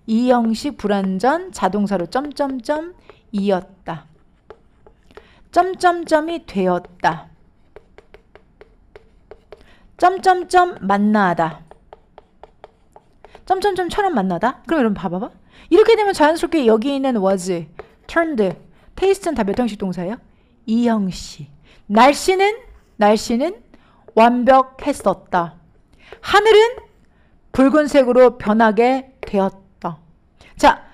2형식 불완전 자동사로 점점점 이었다. 점점점이 되었다. 점점점 만나다. 점점점처럼 만나다. 그럼 여러분 봐봐봐. 이렇게 되면 자연스럽게 여기 있는 was, turned, taste는 다 몇 형식 동사예요? 2형식. 날씨는 완벽했었다. 하늘은 붉은색으로 변하게 되었다. 자,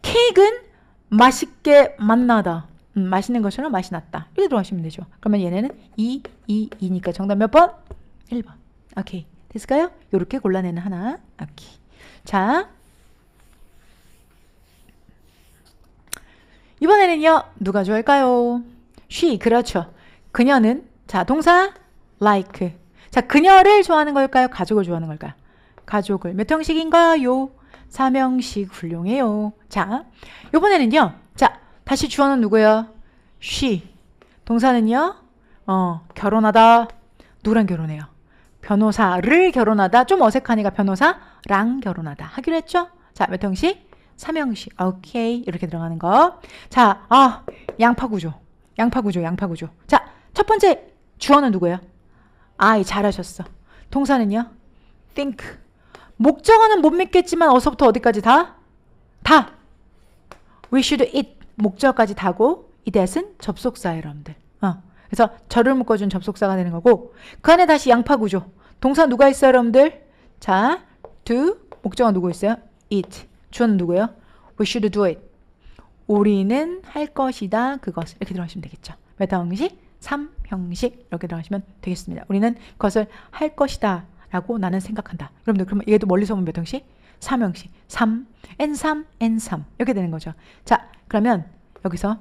케이크는 맛있게 만나다. 맛있는 것처럼 맛이 났다. 이렇게 들어가시면 되죠. 그러면 얘네는 2니까 정답 몇 번? 1번. 오케이. 됐을까요? 이렇게 골라내는 하나. 오케이. 자, 이번에는요. 누가 좋아할까요? she. 그렇죠. 그녀는 자, 동사 like. 자, 그녀를 좋아하는 걸까요? 가족을 좋아하는 걸까요? 가족을. 몇 형식인가요? 3형식. 훌륭해요. 자, 이번에는요. 자, 다시 주어는 누구예요? she. 동사는요. 결혼하다. 누구랑 결혼해요? 변호사를 결혼하다. 좀 어색하니까 변호사랑 결혼하다. 하기로 했죠? 자, 몇 형식? 3형식. 오케이. 이렇게 들어가는 거. 자, 양파구조. 자, 첫 번째 주어는 누구예요? 잘하셨어. 동사는요? think. 목적어는 못 믿겠지만 어서부터 어디까지 다? We should eat. 목적어까지 다고 이 that은 접속사예요, 여러분들. 그래서 절을 묶어준 접속사가 되는 거고 그 안에 다시 양파구조. 동사 누가 있어요, 여러분들? 자, do. 목적어 누구 있어요? eat. 주어는 누구예요? We should do it. 우리는 할 것이다. 그것을. 이렇게 들어가시면 되겠죠. 몇 형식? 3형식. 이렇게 들어가시면 되겠습니다. 우리는 그것을 할 것이다 라고 나는 생각한다. 여러분들 그러면 얘도 멀리서 보면 몇 형식? 3형식. 3, N3 이렇게 되는 거죠. 자, 그러면 여기서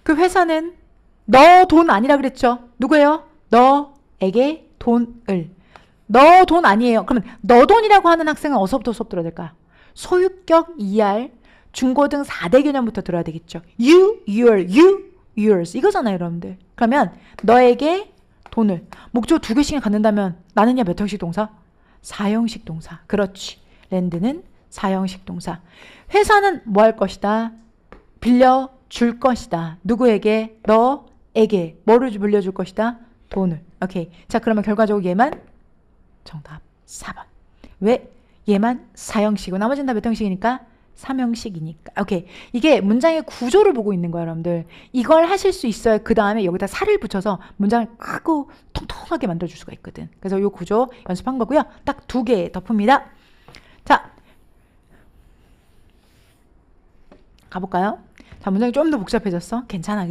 그 회사는 너 돈 아니라 그랬죠. 누구예요? 너에게 돈을. 너 돈 아니에요. 그러면 너 돈이라고 하는 학생은 어서부터 수업 들어야 될까요? 소유격 ER 중고등 4대 개념부터 들어야 되겠죠. you, your, you, yours 이거잖아요, 여러분들. 그러면 너에게 돈을 목적어 2개씩을 갖는다면 나는야 몇 형식 동사? 4형식 동사. 그렇지. 랜드는 4형식 동사. 회사는 뭐 할 것이다? 빌려줄 것이다. 누구에게? 너에게. 뭐를 빌려줄 것이다? 돈을. 오케이. 자, 그러면 결과적으로 얘만 정답 4번. 왜? 얘만 4형식이고 나머지는 다 몇 형식이니까? 3형식이니까. 오케이. 이게 문장의 구조를 보고 있는 거예요, 여러분들. 이걸 하실 수 있어야 그 다음에 여기다 살을 붙여서 문장을 크고 통통하게 만들어줄 수가 있거든. 그래서 이 구조 연습한 거고요. 딱 2개 덮습니다. 자, 가볼까요? 자, 문장이 좀 더 복잡해졌어. 괜찮아.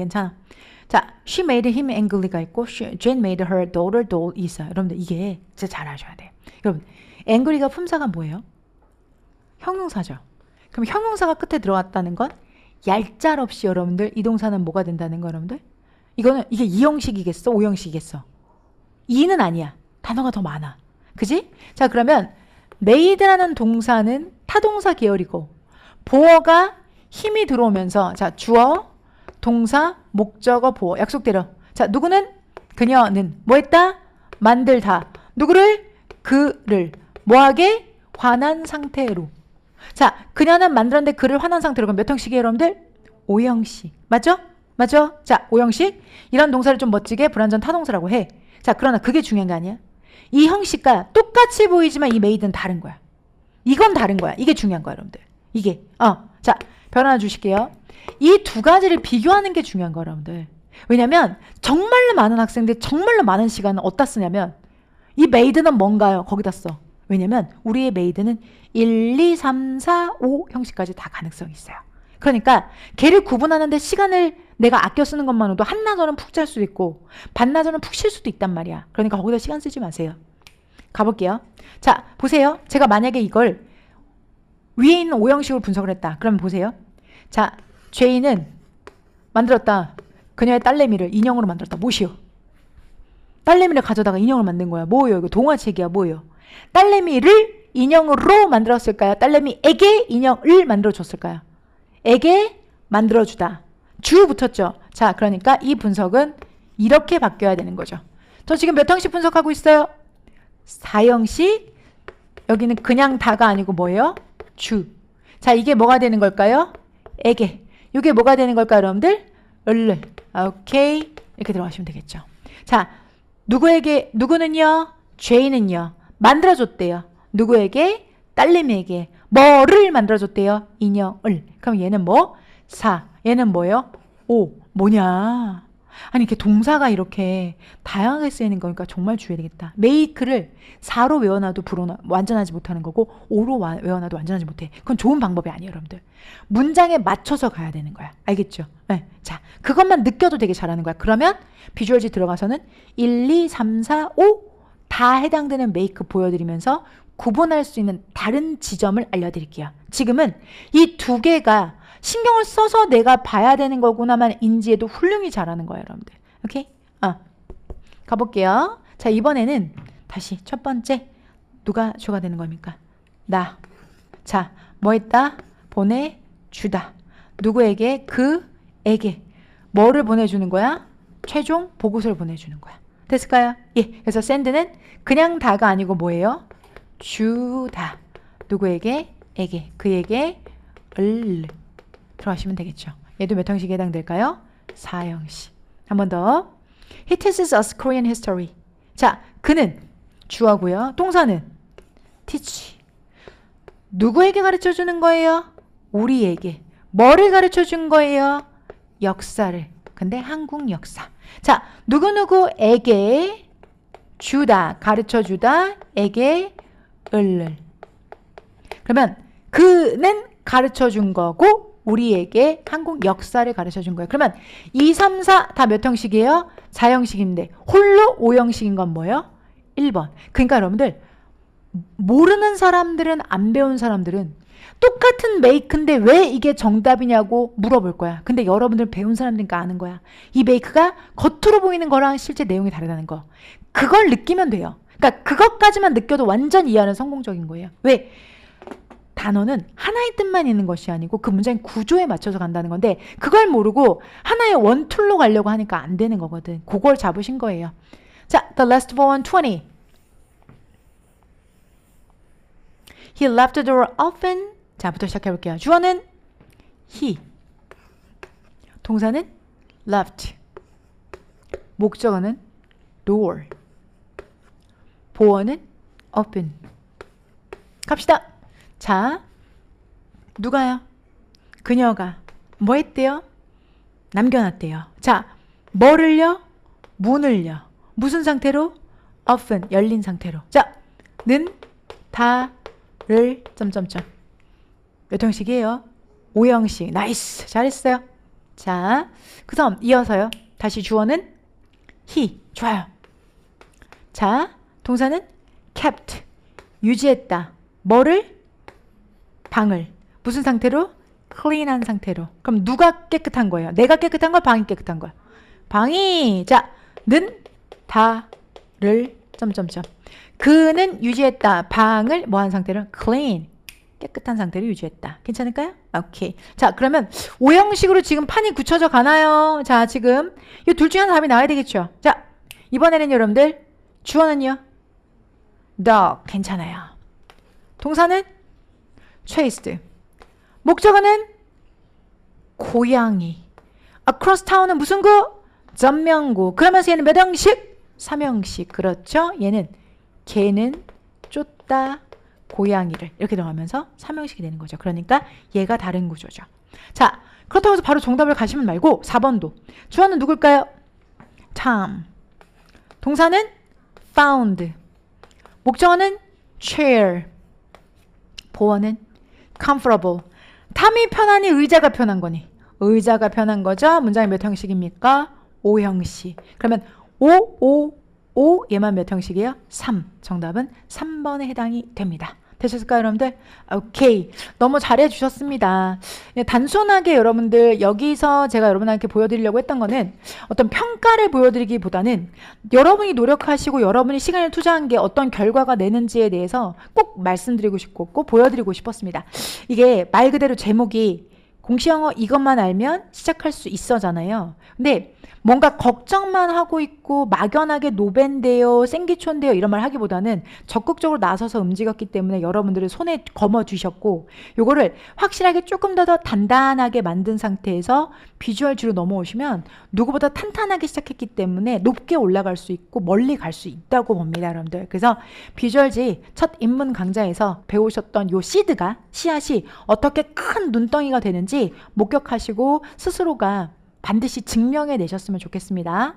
자, she made him angry가 있고 Jane made her daughter doll 있어요. 여러분들 이게 진짜 잘 아셔야 돼요. 여러분, angry가 품사가 뭐예요? 형용사죠. 그럼 형용사가 끝에 들어갔다는 건 얄짤없이 여러분들 이 동사는 뭐가 된다는 거 여러분들? 이게 2형식이겠어? 5형식이겠어? 2는 아니야. 단어가 더 많아. 그지? 자, 그러면 made라는 동사는 타동사 계열이고 보어가 힘이 들어오면서 자, 주어, 동사, 목적어, 보어. 약속대로. 자, 누구는? 그녀는 뭐 했다? 만들다. 누구를? 그를. 뭐하게? 화난 상태로. 자, 그녀는 만들었는데 그를 화난 상태로. 그럼 몇 형식이에요, 여러분들? 5형식. 맞죠? 맞죠? 자, 5형식. 이런 동사를 좀 멋지게 불완전 타동사라고 해. 자, 그러나 그게 중요한 게 아니야. 이 형식과 똑같이 보이지만 이 made는 다른 거야. 이건 다른 거야. 이게 중요한 거야, 여러분들. 이게. 자, 별 하나 주실게요. 이 두 가지를 비교하는 게 중요한 거야, 여러분들. 왜냐면 정말로 많은 학생들 정말로 많은 시간을 어디다 쓰냐면 이 made는 뭔가요? 거기다 써. 왜냐면 우리의 made는 1, 2, 3, 4, 5 형식까지 다 가능성이 있어요. 그러니까 걔를 구분하는데 시간을 내가 아껴 쓰는 것만으로도 한나절은 푹 잘 수도 있고 반나절은 푹 쉴 수도 있단 말이야. 그러니까 거기다 시간 쓰지 마세요. 가볼게요. 자, 보세요. 제가 만약에 이걸 위에 있는 5형식으로 분석을 했다. 그러면 보세요. 자, 죄인은 만들었다. 그녀의 딸내미를 인형으로 만들었다. 뭐시여? 딸내미를 가져다가 인형을 만든 거야. 뭐예요? 이거 동화책이야. 뭐예요? 딸내미를 인형으로 만들었을까요? 딸내미에게 인형을 만들어줬을까요? 에게 만들어주다. 주 붙었죠. 자, 그러니까 이 분석은 이렇게 바뀌어야 되는 거죠. 저 지금 몇 형식 분석하고 있어요? 4형식. 여기는 그냥 다가 아니고 뭐예요? 주. 자, 이게 뭐가 되는 걸까요? 에게. 이게 뭐가 되는 걸까요, 여러분들? 을을. 오케이. 이렇게 들어가시면 되겠죠. 자, 누구는요? 죄인은요. 만들어줬대요. 누구에게? 딸내미에게. 뭐를 만들어줬대요? 인형을. 그럼 얘는 뭐? 4. 얘는 뭐예요? 5. 뭐냐? 아니, 이렇게 동사가 이렇게 다양하게 쓰이는 거니까 정말 주의해야 되겠다. make를 4로 외워놔도 완전하지 못하는 거고 5로 외워놔도 완전하지 못해. 그건 좋은 방법이 아니에요, 여러분들. 문장에 맞춰서 가야 되는 거야. 알겠죠? 네. 자, 그것만 느껴도 되게 잘하는 거야. 그러면 비주얼지 들어가서는 1, 2, 3, 4, 5 다 해당되는 make 보여드리면서 구분할 수 있는 다른 지점을 알려드릴게요. 지금은 이 두 개가 신경을 써서 내가 봐야 되는 거구나만 인지해도 훌륭히 잘하는 거예요, 여러분들. 오케이? 가볼게요. 자, 이번에는 다시 첫 번째 누가 주가 되는 겁니까? 나. 자, 뭐 했다? 보내주다. 누구에게? 그에게. 뭐를 보내주는 거야? 최종 보고서를 보내주는 거야. 됐을까요? 예. 그래서 send는 그냥 다가 아니고 뭐예요? 주다. 누구에게? 에게. 그에게 을. 들어가시면 되겠죠. 얘도 몇 형식에 해당될까요? 4형식. 한 번 더. He teaches us Korean history. 자, 그는 주어고요. 동사는 teach. 누구에게 가르쳐 주는 거예요? 우리에게. 뭐를 가르쳐 준 거예요? 역사를. 근데 한국 역사. 자, 누구누구에게 주다. 가르쳐 주다. 에게 을. 그러면 그는 가르쳐 준 거고 우리에게 한국 역사를 가르쳐 준 거예요. 그러면 2, 3, 4 다 몇 형식이에요? 4형식인데 홀로 5형식인 건 뭐예요? 1번. 그러니까 여러분들 모르는 사람들은 안 배운 사람들은 똑같은 make인데 왜 이게 정답이냐고 물어볼 거야. 근데 여러분들 배운 사람들이니까 아는 거야. 이 make가 겉으로 보이는 거랑 실제 내용이 다르다는 거. 그걸 느끼면 돼요. 그러니까 그것까지만 느껴도 완전 이해하는 성공적인 거예요. 왜? 단어는 하나의 뜻만 있는 것이 아니고 그 문장의 구조에 맞춰서 간다는 건데 그걸 모르고 하나의 원툴로 가려고 하니까 안 되는 거거든. 그걸 잡으신 거예요. 자, the last one, 20. He left the door open. 자부터 시작해 볼게요. 주어는 he. 동사는 left. 목적어는 door. 보어는 open. 갑시다. 자, 누가요? 그녀가 뭐 했대요? 남겨놨대요. 자, 뭐를요? 문을요. 무슨 상태로? open, 열린 상태로. 자, 는, 다, 를, 점점점. 몇 형식이에요? 5형식. 나이스. 잘했어요. 자, 그 다음 이어서요. 다시 주어는 he. 좋아요. 자, 동사는 kept. 유지했다. 뭐를? 방을. 무슨 상태로? clean한 상태로. 그럼 누가 깨끗한 거예요? 내가 깨끗한 거야? 방이 깨끗한 거야? 방이. 자, 는 다를 점점점. 그는 유지했다. 방을 뭐한 상태로? clean. 깨끗한 상태로 유지했다. 괜찮을까요? 오케이. 자, 그러면 오형식으로 지금 판이 굳혀져 가나요? 자, 지금 이 둘 중에 하나 답이 나와야 되겠죠. 자, 이번에는 여러분들 주어는요. dog. 괜찮아요. 동사는 chased. 목적어는 고양이. across town은 무슨 구? 전명구. 그러면서 얘는 몇 형식? 3형식. 그렇죠? 얘는 개는 쫓다 고양이를 이렇게 들어가면서 3형식이 되는 거죠. 그러니까 얘가 다른 구조죠. 자, 그렇다고 해서 바로 정답을 가시면 말고 4번도. 주어는 누굴까요? Tom. 동사는 found. 목적어는 chair. 보어는 comfortable. 탐이 편하니 의자가 편한 거니? 의자가 편한 거죠. 문장이 몇 형식입니까? 5형식. 그러면 5 얘만 몇 형식이에요? 3. 정답은 3번에 해당이 됩니다. 되셨을까요, 여러분들? 오케이. 너무 잘해 주셨습니다. 단순하게 여러분들 여기서 제가 여러분한테 보여드리려고 했던 거는 어떤 평가를 보여드리기보다는 여러분이 노력하시고 여러분이 시간을 투자한 게 어떤 결과가 내는지에 대해서 꼭 말씀드리고 싶고 꼭 보여드리고 싶었습니다. 이게 말 그대로 제목이 공시영어 이것만 알면 시작할 수 있어잖아요. 근데 뭔가 걱정만 하고 있고 막연하게 노벤데요, 생기촌데요 이런 말 하기보다는 적극적으로 나서서 움직였기 때문에 여러분들을 손에 거머 쥐셨고 요거를 확실하게 조금 더 단단하게 만든 상태에서 비주얼 G로 넘어오시면 누구보다 탄탄하게 시작했기 때문에 높게 올라갈 수 있고 멀리 갈 수 있다고 봅니다, 여러분들. 그래서 비주얼 G 첫 입문 강좌에서 배우셨던 요 씨드가 씨앗이 어떻게 큰 눈덩이가 되는지 목격하시고 스스로가 반드시 증명해 내셨으면 좋겠습니다.